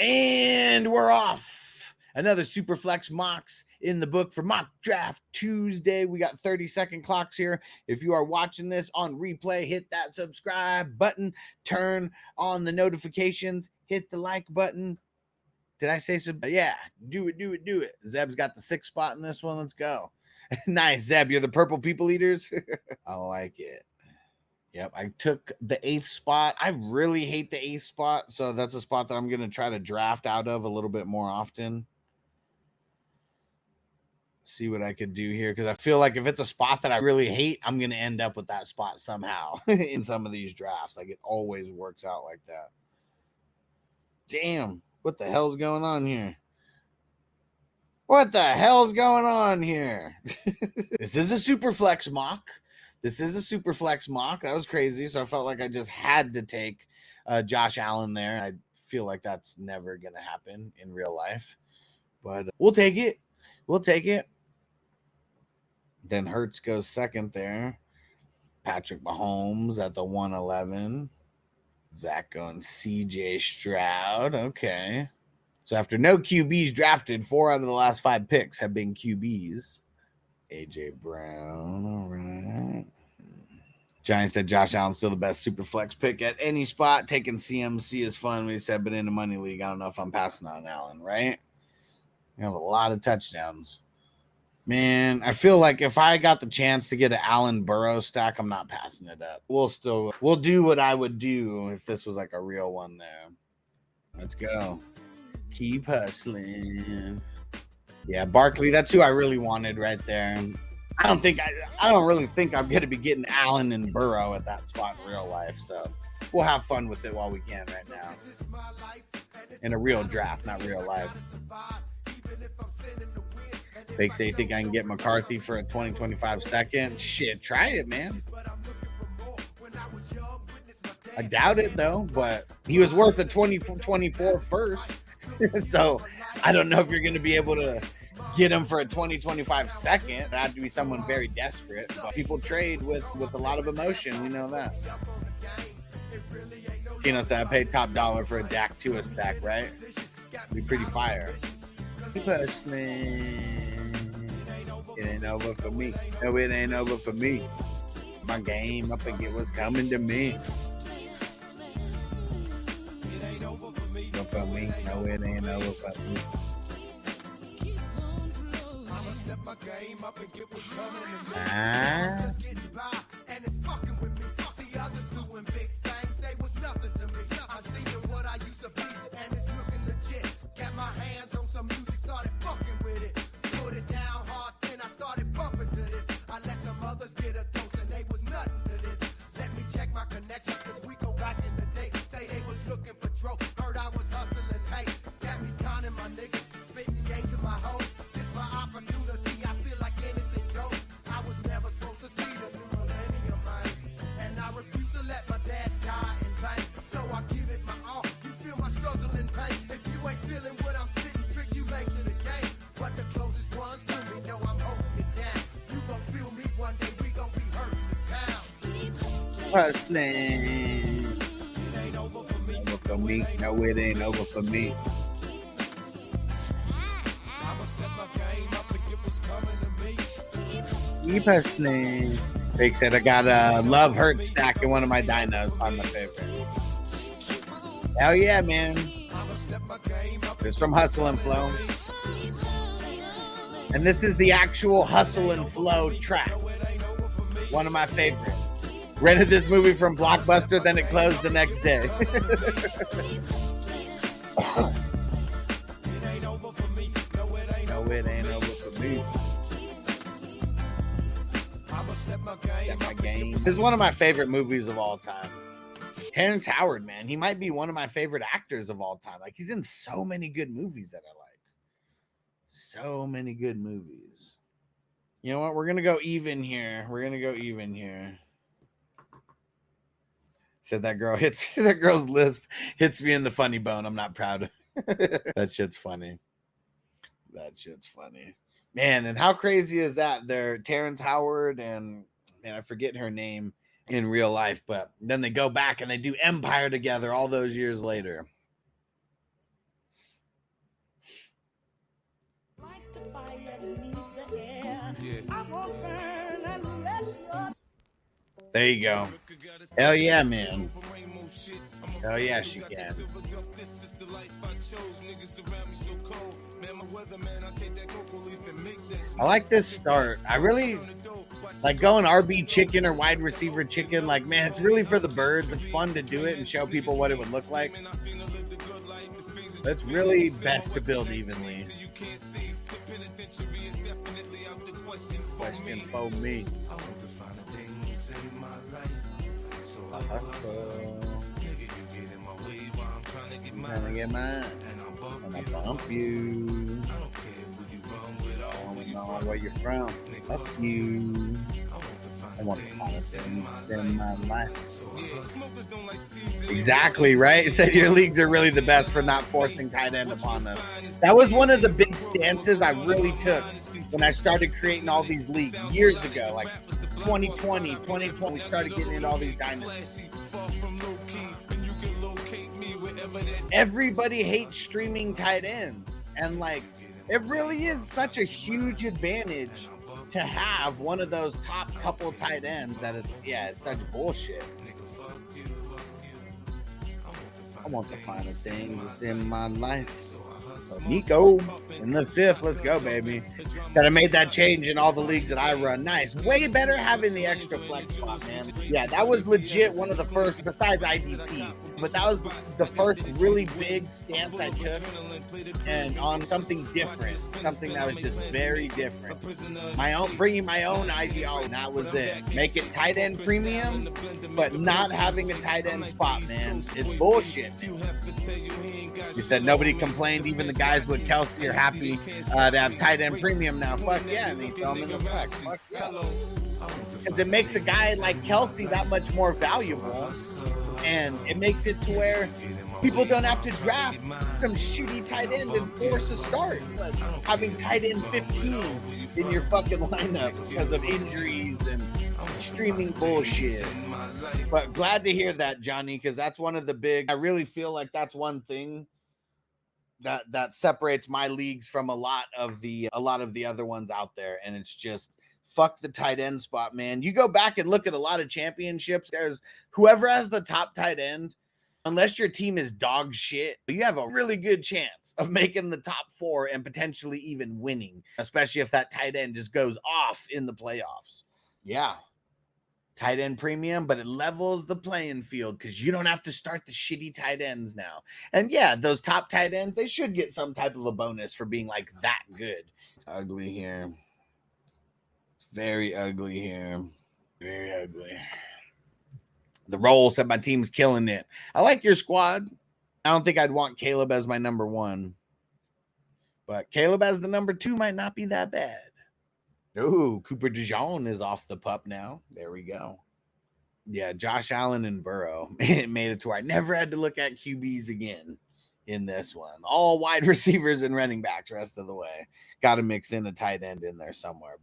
And we're off. Another Superflex mocks in the book for Mock Draft Tuesday. We got 30-second clocks here. If you are watching this on replay, hit that subscribe button, turn on the notifications, hit the like button. Did I say so? Yeah, do it. Zeb's got the 6th spot in this one. Let's go. Nice, Zeb. You're the purple people eaters. I like it. Yep, I took the 8th spot. I really hate the 8th spot, so that's a spot that I'm going to try to draft out of a little bit more often. See what I could do here, because I feel like if it's a spot that I really hate, I'm going to end up with that spot somehow in some of these drafts. Like, it always works out like that. Damn, what the hell's going on here? What the hell's going on here? This is a Superflex mock. That was crazy. So I felt like I just had to take Josh Allen there. I feel like that's never going to happen in real life. But we'll take it. Then Hurts goes second there. Patrick Mahomes at the 111. Zach going CJ Stroud. Okay. So after no QBs drafted, 4 out of the last 5 picks have been QBs. AJ Brown. All right. Giants said Josh Allen's still the best super flex pick at any spot. Taking CMC is fun, we said, but in a money league, I don't know if I'm passing on Allen, right? You have a lot of touchdowns. Man, I feel like if I got the chance to get an Allen Burrow stack, I'm not passing it up. We'll do what I would do if this was like a real one there. Let's go. Keep hustling. Yeah, Barkley, that's who I really wanted right there. I don't really think I'm going to be getting Allen and Burrow at that spot in real life. So we'll have fun with it while we can right now. In a real draft, not real life. They say, think I can get McCarthy for a 2025 second? Shit, try it, man. I doubt it, though, but he was worth a 2024 first. So I don't know if you're going to be able to get him for a 2025 second. It'd have to be someone very desperate. But people trade with a lot of emotion. We know that. Tino said I paid top dollar for a Dak Tua stack, right? It'd be pretty fire. It ain't over for me. No, it ain't over for me. My game up and get what's coming to me. No, for me. No, it ain't over for me. Hustling. Over for me. No, it ain't over for me. Keep hustling. Big said I got a Love Hurt stack in one of my dinos on my favorite. Hell yeah, man. This from Hustle and Flow. And this is the actual Hustle and Flow track. One of my favorites. Rented this movie from Blockbuster, then it closed the next day. No, it ain't over for me. This is one of my favorite movies of all time. Terrence Howard, man. He might be one of my favorite actors of all time. Like, he's in so many good movies that I like. So many good movies. You know what? We're going to go even here. Said that girl's lisp hits me in the funny bone. I'm not proud of that shit's funny. Man, and how crazy is that? They're Terrence Howard and I forget her name in real life, but then they go back and they do Empire together all those years later. There you go. Hell yeah, man. Hell yeah, she can. I like this start. I really like going RB chicken or wide receiver chicken. Like, man, it's really for the birds. It's fun to do it and show people what it would look like. It's really best to build evenly. Question for me. Trying to get mine. I'm gonna bump you. I don't know where you're from. Fuck you. I want the finest things in my life. Exactly, right? It said your leagues are really the best for not forcing tight end upon us. That was one of the big stances I really took when I started creating all these leagues years ago, like 2020, we started getting into all these dynasties. Everybody hates streaming tight ends, and like it really is such a huge advantage to have one of those top couple tight ends that it's such bullshit. I want the finer things in my life. So Nico in the 5th, let's go, baby. That I made that change in all the leagues that I run. Nice. Way better having the extra flex spot, man. Yeah, that was legit one of the first, besides IDP, but that was the first really big stance I took, and on something different, something that was just very different. Bringing my own ideology, that was it. Make it tight end premium, but not having a tight end spot, man. It's bullshit. You said nobody complained, even the guys with Kelsey are happy to have tight end premium now. Fuck yeah, and they throw them in the flex. Fuck yeah. Because it makes a guy like Kelsey that much more valuable, and it makes it to where people don't have to draft some shitty tight end and force a start. Like having tight end 15 in your fucking lineup because of injuries and streaming bullshit. But glad to hear that, Johnny, because that's one of the big, I really feel like that's one thing that separates my leagues from a lot of the other ones out there. And it's just fuck the tight end spot, man. You go back and look at a lot of championships, there's whoever has the top tight end, unless your team is dog shit, you have a really good chance of making the top 4 and potentially even winning, especially if that tight end just goes off in the playoffs. Yeah. Tight end premium, but it levels the playing field because you don't have to start the shitty tight ends now. And yeah, those top tight ends, they should get some type of a bonus for being like that good. It's ugly here. It's very ugly here. Very ugly. The roll said my team's killing it. I like your squad. I don't think I'd want Caleb as my number 1. But Caleb as the number 2 might not be that bad. Ooh, Cooper DeJean is off the pup now. There we go. Yeah, Josh Allen and Burrow. It made it to where I never had to look at QBs again in this one. All wide receivers and running backs rest of the way. Got to mix in a tight end in there somewhere.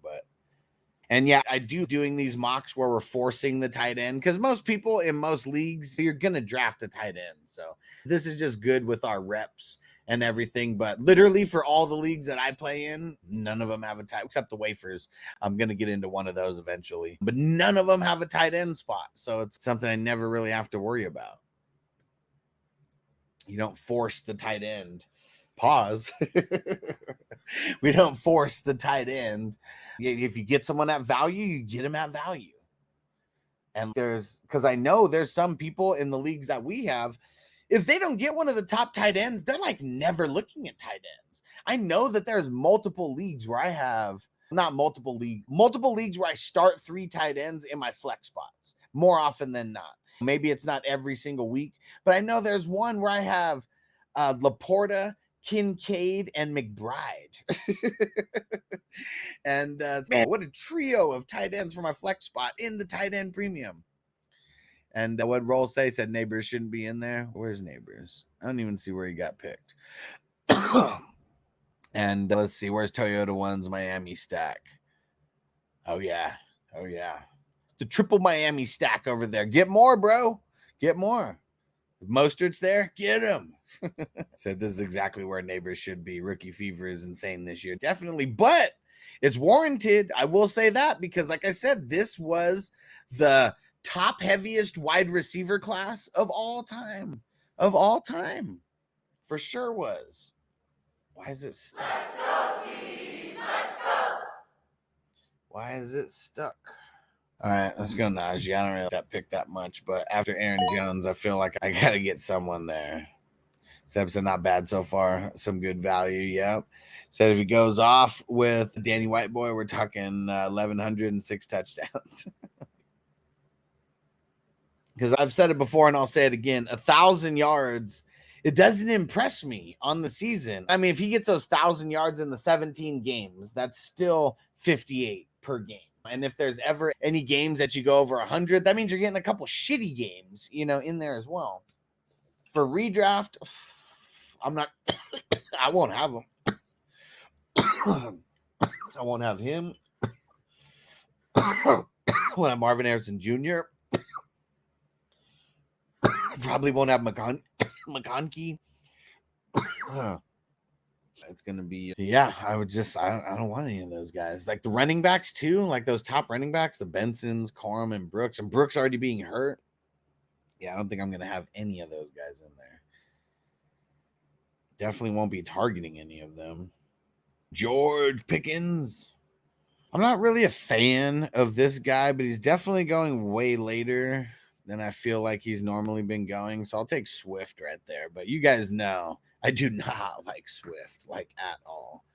And yeah, I do doing these mocks where we're forcing the tight end because most people in most leagues, you're going to draft a tight end. So this is just good with our reps and everything. But literally for all the leagues that I play in, none of them have a tight, except the wafers. I'm going to get into one of those eventually, but none of them have a tight end spot. So it's something I never really have to worry about. You don't force the tight end. Pause. We don't force the tight end. If you get someone at value, you get them at value. And because I know there's some people in the leagues that we have, if they don't get one of the top tight ends, they're like never looking at tight ends. I know that there's multiple leagues where I have, not multiple leagues where I start 3 tight ends in my flex spots more often than not. Maybe it's not every single week, but I know there's one where I have Laporta, Kincaid, and McBride. And man, what a trio of tight ends for my flex spot in the tight end premium. And what Roll said Neighbors shouldn't be in there. Where's Neighbors? I don't even see where he got picked. And let's see, where's Toyota 1's Miami stack? Oh yeah. The triple Miami stack over there. Get more, bro. Get more. If Mostert's there, get him. Said this is exactly where Neighbors should be. Rookie fever is insane this year. Definitely. But It's warranted. I will say that because, like I said, this was the top heaviest wide receiver class of all time. Of all time. For sure was. Why is it stuck? Let's go, team. Let's go. Why is it stuck? All right, let's go Najee. I don't really like that pick that much, but after Aaron Jones, I feel like I got to get someone there. Sebson, not bad so far. Some good value. Yep. Said if he goes off with Danny Whiteboy, we're talking 1,106 touchdowns. Because I've said it before and I'll say it again, 1,000 yards, it doesn't impress me on the season. I mean, if he gets those 1,000 yards in the 17 games, that's still 58 per game. And if there's ever any games that you go over 100, that means you're getting a couple shitty games, in there as well. For redraft, I'm not, I won't have him. I won't have him. I won't have Marvin Harrison Jr. Probably won't have McConkey. It's gonna be I don't want any of those guys. Like the running backs too, like those top running backs, the Bensons, Corum, and Brooks already being hurt. Yeah, I don't think I'm gonna have any of those guys in there. Definitely won't be targeting any of them. George Pickens. I'm not really a fan of this guy, but he's definitely going way later than I feel like he's normally been going. So I'll take Swift right there. But you guys know I do not like Swift, like at all.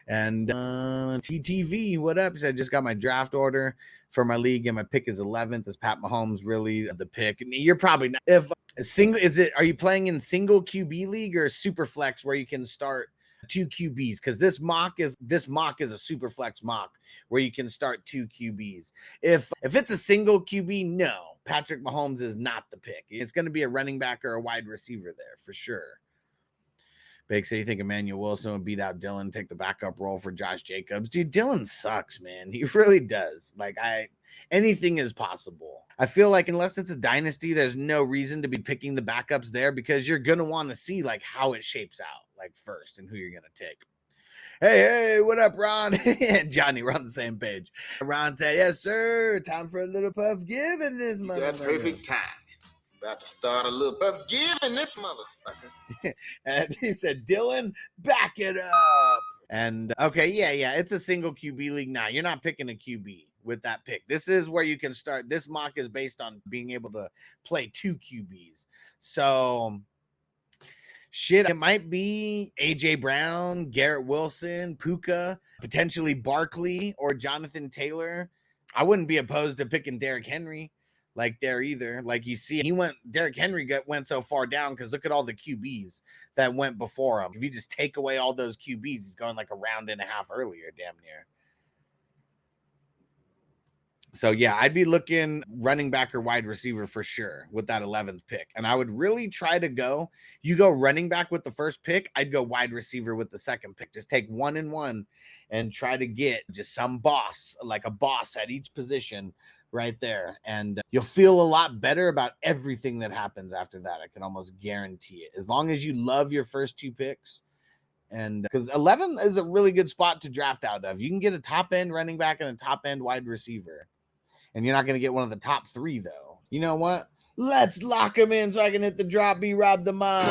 And TTV, what up? So I just got my draft order for my league, and my pick is 11th. Is Pat Mahomes really the pick? You're probably not. If are you playing in single QB league or Superflex where you can start 2 QBs? Because this mock is a Superflex mock where you can start 2 QBs. If it's a single QB, no, Patrick Mahomes is not the pick. It's going to be a running back or a wide receiver there for sure. Big, so you think Emmanuel Wilson would beat out Dylan, take the backup role for Josh Jacobs? Dude, Dylan sucks, man. He really does. Like, anything is possible. I feel like unless it's a dynasty, there's no reason to be picking the backups there because you're going to want to see, like, how it shapes out, like, first and who you're going to take. Hey, what up, Ron? Johnny, we're on the same page. Ron said, yes, sir. Time for a little puff giving this motherfucker. That's perfect time. About to start a little puff giving this motherfucker. And he said, Dylan, back it up. And okay, yeah, it's a single QB league now. You're not picking a QB with that pick. This is where you can start. This mock is based on being able to play 2 QBs. So shit, it might be AJ Brown, Garrett Wilson, Puka, potentially Barkley or Jonathan Taylor. I wouldn't be opposed to picking Derrick Henry like there either. Like you see, Derrick Henry went so far down because look at all the QBs that went before him. If you just take away all those QBs, he's going like a round and a half earlier, damn near. So yeah, I'd be looking running back or wide receiver for sure with that 11th pick. And I would really try to go running back with the first pick. I'd go wide receiver with the second pick. Just take 1 and 1 and try to get just some boss, like a boss at each position right there. And you'll feel a lot better about everything that happens after that. I can almost guarantee it. As long as you love your first 2 picks. And because 11 is a really good spot to draft out of. You can get a top end running back and a top end wide receiver. And you're not going to get one of the top 3, though. You know what? Let's lock him in so I can hit the drop, B-Rob the mind.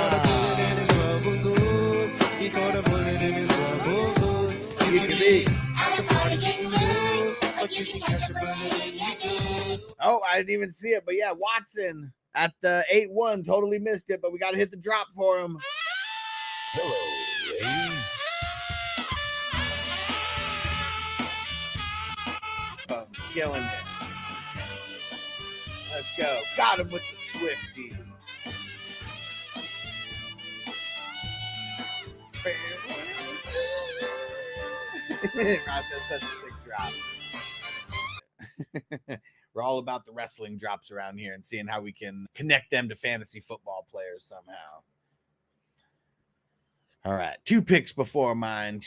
Oh, I didn't even see it. But yeah, Watson at the 8-1. Totally missed it, but we got to hit the drop for him. Hello, ladies. Killing it. Let's go. Got him with the Swifty. That's such a sick drop. We're all about the wrestling drops around here and seeing how we can connect them to fantasy football players somehow. All right. 2 picks before mine.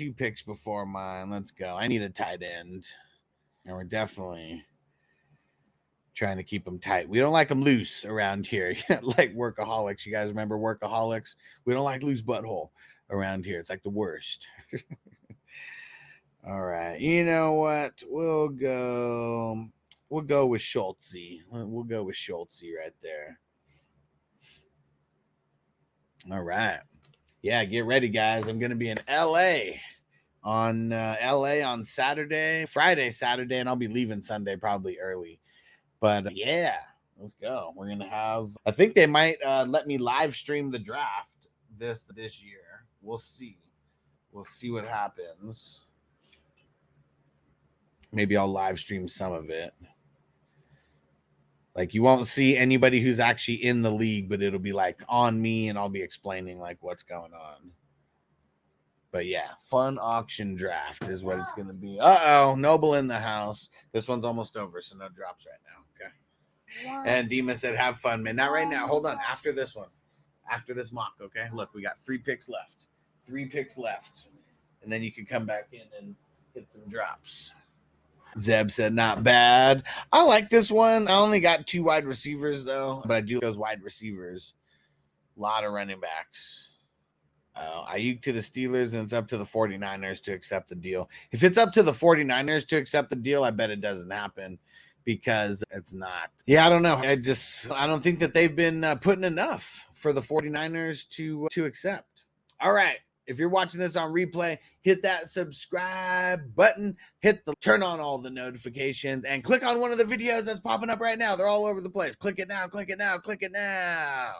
Let's go. I need a tight end. And we're definitely trying to keep them tight. We don't like them loose around here. Like Workaholics. You guys remember Workaholics? We don't like loose butthole around here. It's like the worst. All right. You know what? We'll go with Schultzy. We'll go with Schultzy right there. All right. Yeah, get ready, guys. I'm going to be in LA on Friday, Saturday, and I'll be leaving Sunday probably early. But yeah, let's go. We're going to have, I think they might let me live stream the draft this year. We'll see. We'll see what happens. Maybe I'll live stream some of it. Like, you won't see anybody who's actually in the league, but it'll be like on me and I'll be explaining like what's going on. But yeah, fun auction draft is what it's going to be. Uh-oh, Noble in the house. This one's almost over, so no drops right now. Okay. And Dima said, have fun, man. Not right now. Hold on. After this one. After this mock, okay? Look, we got 3 picks left. 3 picks left. And then you can come back in and hit some drops. Zeb said, not bad. I like this one. I only got 2 wide receivers, though, but I do those wide receivers. A lot of running backs. Ayuk to the Steelers, and it's up to the 49ers to accept the deal. If it's up to the 49ers to accept the deal, I bet it doesn't happen because it's not. Yeah, I don't know. I don't think that they've been putting enough for the 49ers to accept. All right. If you're watching this on replay, hit that subscribe button, turn on all the notifications, and click on one of the videos that's popping up right now. They're all over the place. Click it now, click it now, click it now.